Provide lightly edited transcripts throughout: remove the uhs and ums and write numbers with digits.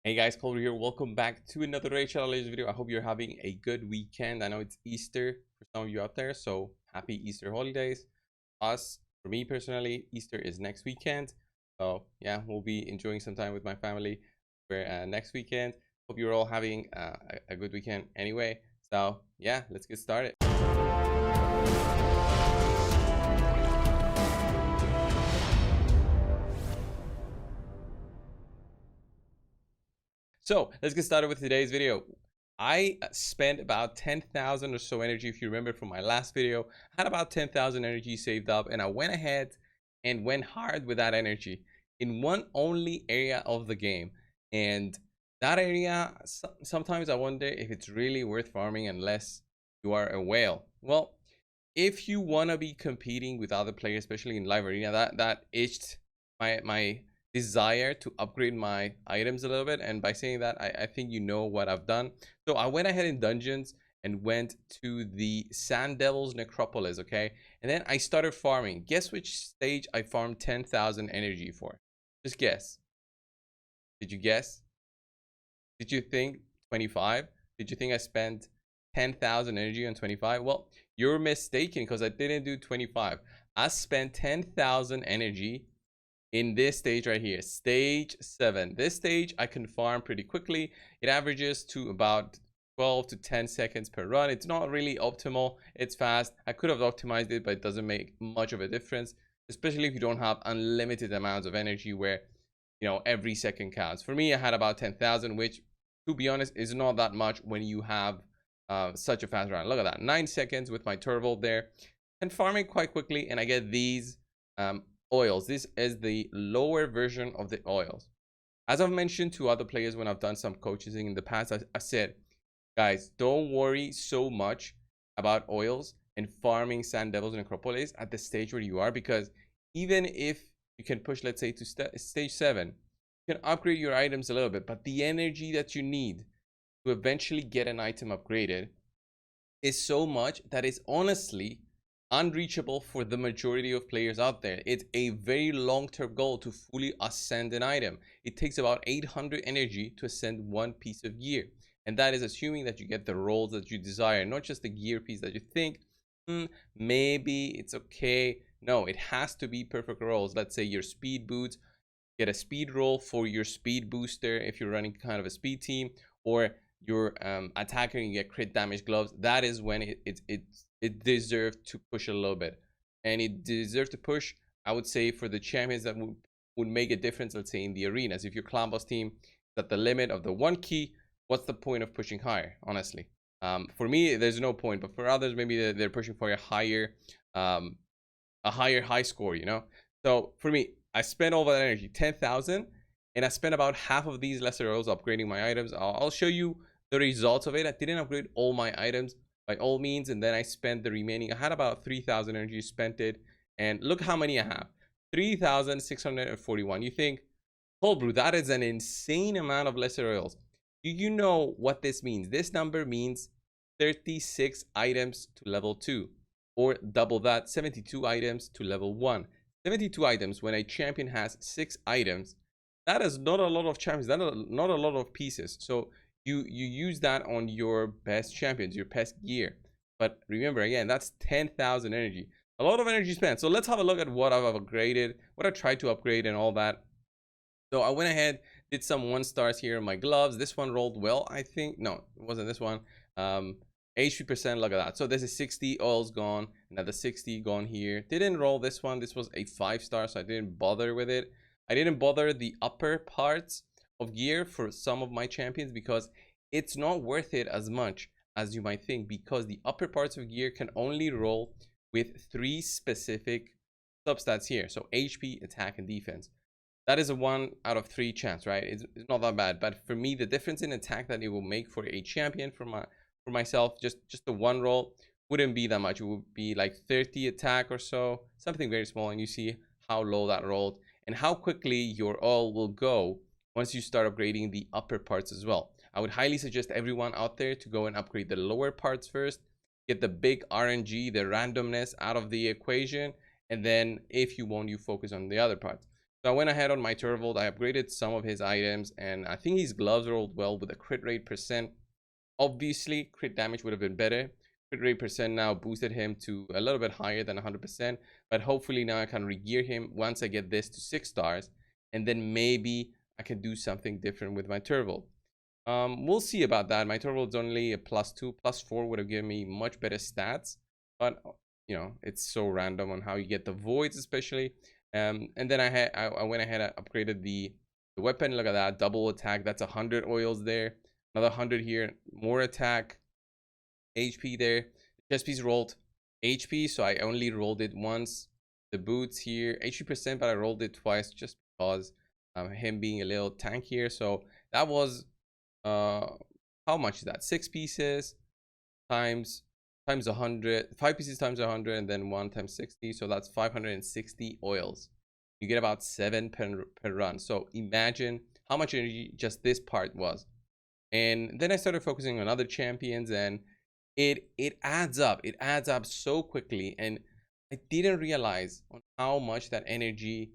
Hey guys, Coldbrew here. Welcome back to another Raid Challenge video. I hope you're having a good weekend. I know it's Easter for some of you out there, so happy Easter holidays. For me personally, Easter is next weekend. So yeah, we'll be enjoying some time with my family for next weekend. Hope you're all having a good weekend anyway. So yeah, let's get started. So let's get started with today's video. I spent about 10,000 or so energy. If you remember from my last video, I had about 10,000 energy saved up, and I went ahead and went hard with that energy in one only area of the game. And that area, sometimes I wonder if it's really worth farming unless you are a whale. Well, if you want to be competing with other players, especially in live arena, that itched my desire to upgrade my items a little bit. And by saying that, I think you know what I've done. So I went ahead in dungeons and went to the Sand Devil's Necropolis, okay? And then I started farming. Guess which stage I farmed 10,000 energy for? Just guess. Did you guess? Did you think 25? Did you think I spent 10,000 energy on 25? Well, you're mistaken because I didn't do 25. I spent 10,000 energy in this stage right here, stage 7. This stage I can farm pretty quickly. It averages to about 12 to 10 seconds per run. It's not really optimal. It's fast. I could have optimized it, but it doesn't make much of a difference, especially if you don't have unlimited amounts of energy where, you know, every second counts. For me, I had about 10,000, which, to be honest, is not that much when you have such a fast run. Look at that, 9 seconds with my turbo there, and farming quite quickly, and I get these oils. This is the lower version of the oils. As I've mentioned to other players when I've done some coaching in the past, I said, guys, don't worry so much about oils and farming Sand Devils and Necropolis at the stage where you are, because even if you can push, let's say, to stage 7, you can upgrade your items a little bit, but the energy that you need to eventually get an item upgraded is so much that it's honestly unreachable for the majority of players out there. It's a very long-term goal to fully ascend an item. It takes about 800 energy to ascend one piece of gear, and that is assuming that you get the rolls that you desire, not just the gear piece that you think maybe it's okay. No, it has to be perfect rolls. Let's say your speed boots, get a speed roll for your speed booster if you're running kind of a speed team, or your attacker, you get crit damage gloves. That is when it deserves to push a little bit, and it deserves to push, I would say, for the champions that would make a difference. Let's say in the arenas, if your clan boss team is at the limit of the 1 key, what's the point of pushing higher? Honestly, for me, there's no point, but for others, maybe they're pushing for a higher high score, you know. So for me, I spent all that energy, 10,000, and I spent about half of these lesser rolls upgrading my items. I'll show you the results of it. I didn't upgrade all my items by all means, and then I spent the remaining. I had about 3,000 energy, spent it, and look how many I have, 3,641. You think, cold brew, that is an insane amount of lesser oils. Do you know what this means? This number means 36 items to level 2, or double that, 72 items to level 1. 72 items when a champion has 6 items. That is not a lot of champions. That is not a lot of pieces. So you use that on your best champions, your best gear. But remember, again, that's 10,000 energy. A lot of energy spent. So let's have a look at what I've upgraded, what I tried to upgrade and all that. So I went ahead, did some 1-stars here in my gloves. This one rolled well, I think. No, it wasn't this one. HP percent, look at that. So this is 60, oil's gone, another 60 gone here. Didn't roll this one. This was a 5-star, so I didn't bother with it. I didn't bother the upper parts of gear for some of my champions because it's not worth it as much as you might think, because the upper parts of gear can only roll with 3 specific substats here. So HP, attack, and defense. That is a 1 out of 3 chance, right? It's not that bad. But for me, the difference in attack that it will make for a champion, for myself, just the 1 roll wouldn't be that much. It would be like 30 attack or so, something very small. And you see how low that rolled and how quickly your oil will go once you start upgrading the upper parts as well. I would highly suggest everyone out there to go and upgrade the lower parts first, get the big RNG, the randomness out of the equation, and then if you want, you focus on the other parts. So I went ahead on my Turvold. I upgraded some of his items, and I think his gloves rolled well with a crit rate percent. Obviously, crit damage would have been better. Crit rate percent now boosted him to a little bit higher than 100%, but hopefully now I can regear him once I get this to 6 stars, and then maybe I can do something different with my Turvold. We'll see about that. My Turvold's only a +2, +4 would have given me much better stats, but you know, it's so random on how you get the voids, especially. And then I went ahead and upgraded the weapon. Look at that, double attack. That's 100 oils there. Another 100 here, more attack, HP there. Chest piece rolled HP, so I only rolled it once. The boots here, 80%, but I rolled it twice just because him being a little tankier. So that was how much is that? 6 pieces times 100, 5 pieces times 100, and then 1 times 60. So that's 560 oils. You get about 7 per run. So imagine how much energy just this part was. And then I started focusing on other champions, and it adds up. It adds up so quickly, and I didn't realize on how much that energy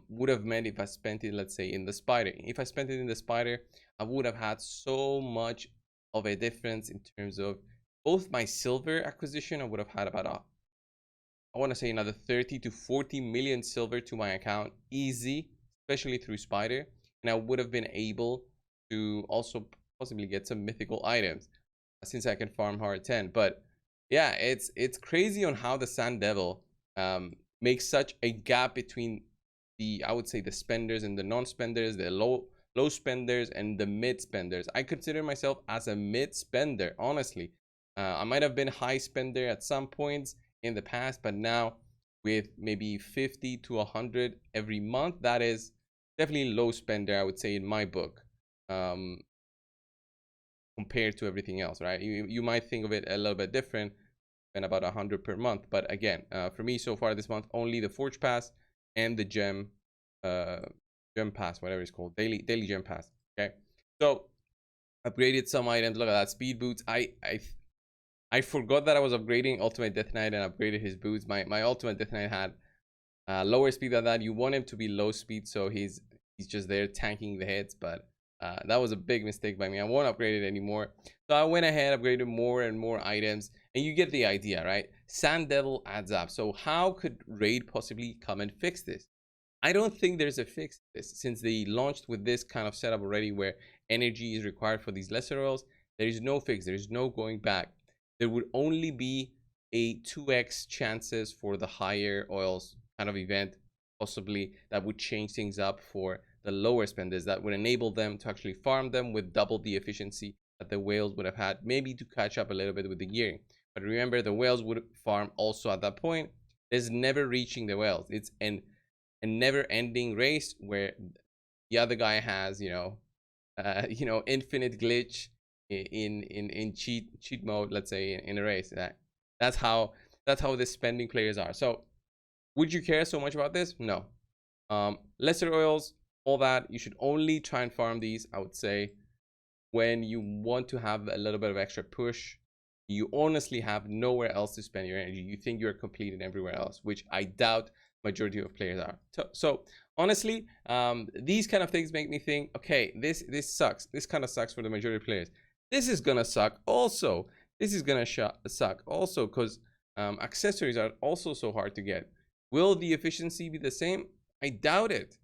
would have meant if I spent it, let's say, in the spider. If I spent it in the spider, I would have had so much of a difference in terms of both my silver acquisition. I would have had about I want to say another 30 to 40 million silver to my account, easy, especially through spider, and I would have been able to also possibly get some mythical items since I can farm hard 10. But yeah, it's crazy on how the Sand Devil makes such a gap between I would say the spenders and the non-spenders, the low spenders and the mid spenders. I consider myself as a mid spender, honestly. I might have been high spender at some points in the past, but now with maybe 50 to 100 every month, that is definitely low spender, I would say, in my book, compared to everything else, right? You might think of it a little bit different, and about 100 per month. But again, for me so far this month, only the Forge Pass and the gem pass, whatever it's called, daily gem pass. Okay, so upgraded some items. Look at that, speed boots. I forgot that I was upgrading Ultimate Death Knight and upgraded his boots. My Ultimate Death Knight had lower speed than that. You want him to be low speed, so he's just there tanking the hits, but that was a big mistake by me. I won't upgrade it anymore. So I went ahead, upgraded more and more items, and you get the idea, right? Sand Devil adds up. So how could Raid possibly come and fix this? I don't think there's a fix to this, since they launched with this kind of setup already where energy is required for these lesser oils. There is no fix. There is no going back. There would only be a 2x chances for the higher oils kind of event, possibly, that would change things up for the lower spenders, that would enable them to actually farm them with double the efficiency that the whales would have had, maybe to catch up a little bit with the gearing. But remember, the whales would farm also at that point. There's never reaching the whales. It's a never-ending race where the other guy has, infinite glitch in cheat mode, let's say, in a race. That's how the spending players are. So would you care so much about this? No. Lesser oils, all that, you should only try and farm these, I would say, when you want to have a little bit of extra push. You honestly have nowhere else to spend your energy. You think you're completed everywhere else, which I doubt majority of players are. So honestly, these kind of things make me think, okay, this sucks. This kind of sucks for the majority of players. This is gonna suck also. This is gonna suck also, because accessories are also so hard to get. Will the efficiency be the same? I doubt it,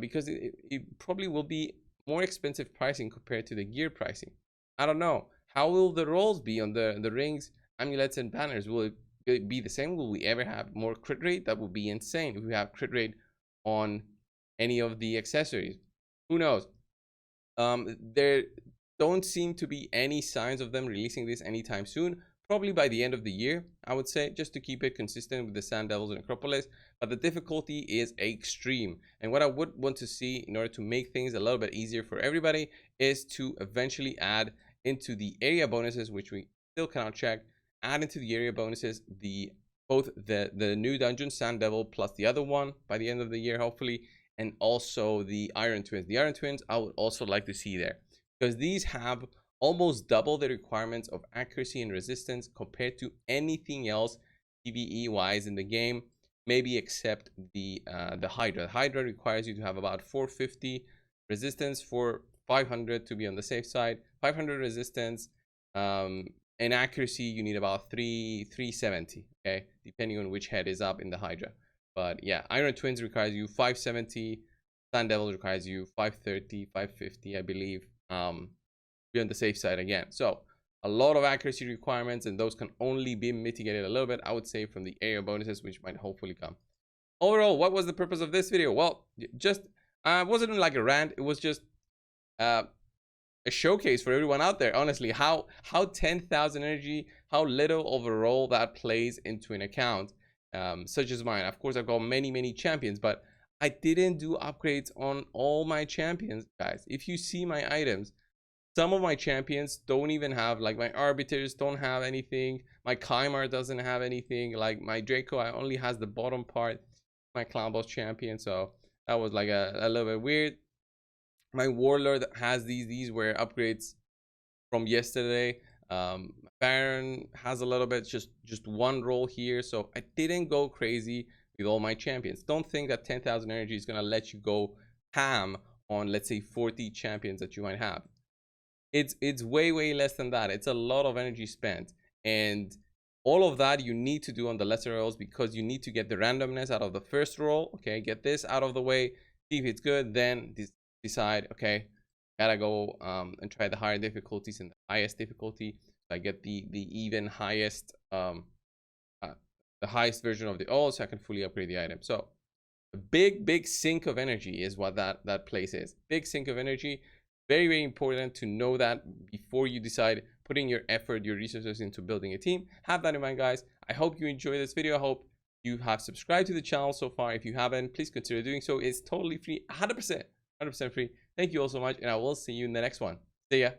because it probably will be more expensive pricing compared to the gear pricing. I don't know. How will the rolls be on the rings, amulets, and banners? Will it be the same? Will we ever have more crit rate? That would be insane if we have crit rate on any of the accessories. Who knows? There don't seem to be any signs of them releasing this anytime soon. Probably by the end of the year, I would say, just to keep it consistent with the Sand Devils and Acropolis. But the difficulty is extreme. And what I would want to see in order to make things a little bit easier for everybody is to eventually add into the area bonuses, which we still cannot check, add into the area bonuses both the new dungeon, Sand Devil, plus the other one by the end of the year, hopefully, and also the Iron Twins. The Iron Twins, I would also like to see there, because these have almost double the requirements of accuracy and resistance compared to anything else PvE wise in the game. maybe except the hydra. The hydra requires you to have about 450 resistance for 500 to be on the safe side, 500 resistance, and accuracy you need about 370, okay, depending on which head is up in the hydra. But yeah, iron twins requires you 570, sand devil requires you 530, 550, I believe, be on the safe side again. So a lot of accuracy requirements, and those can only be mitigated a little bit, I would say, from the area bonuses, which might hopefully come. Overall, what was the purpose of this video? Well, just wasn't like a rant. It was just a showcase for everyone out there, honestly, how 10,000 energy, how little of a role that plays into an account, such as mine. Of course, I've got many champions, but I didn't do upgrades on all my champions, guys. If you see my items, some of my champions don't even have, like, my arbiters don't have anything, my Kymar doesn't have anything, like my Draco I only has the bottom part, my clown boss champion. So that was like a little bit weird. My warlord has these were upgrades from yesterday. Baron has a little bit, just one role here. So I didn't go crazy with all my champions. Don't think that 10,000 energy is gonna let you go ham on, let's say, 40 champions that you might have. It's way less than that. It's a lot of energy spent, and all of that you need to do on the lesser rolls, because you need to get the randomness out of the first roll. Okay, get this out of the way, see if it's good, then decide, okay, gotta go and try the higher difficulties and the highest difficulty. So I get the even highest the highest version of the all, so I can fully upgrade the item. So a big sink of energy is what that place is. Big sink of energy. Very important to know that before you decide putting your effort, your resources into building a team. Have that in mind, guys. I hope you enjoyed this video. I hope you have subscribed to the channel so far. If you haven't, please consider doing so. It's totally free, 100% free. Thank you all so much, and I will see you in the next one. See ya.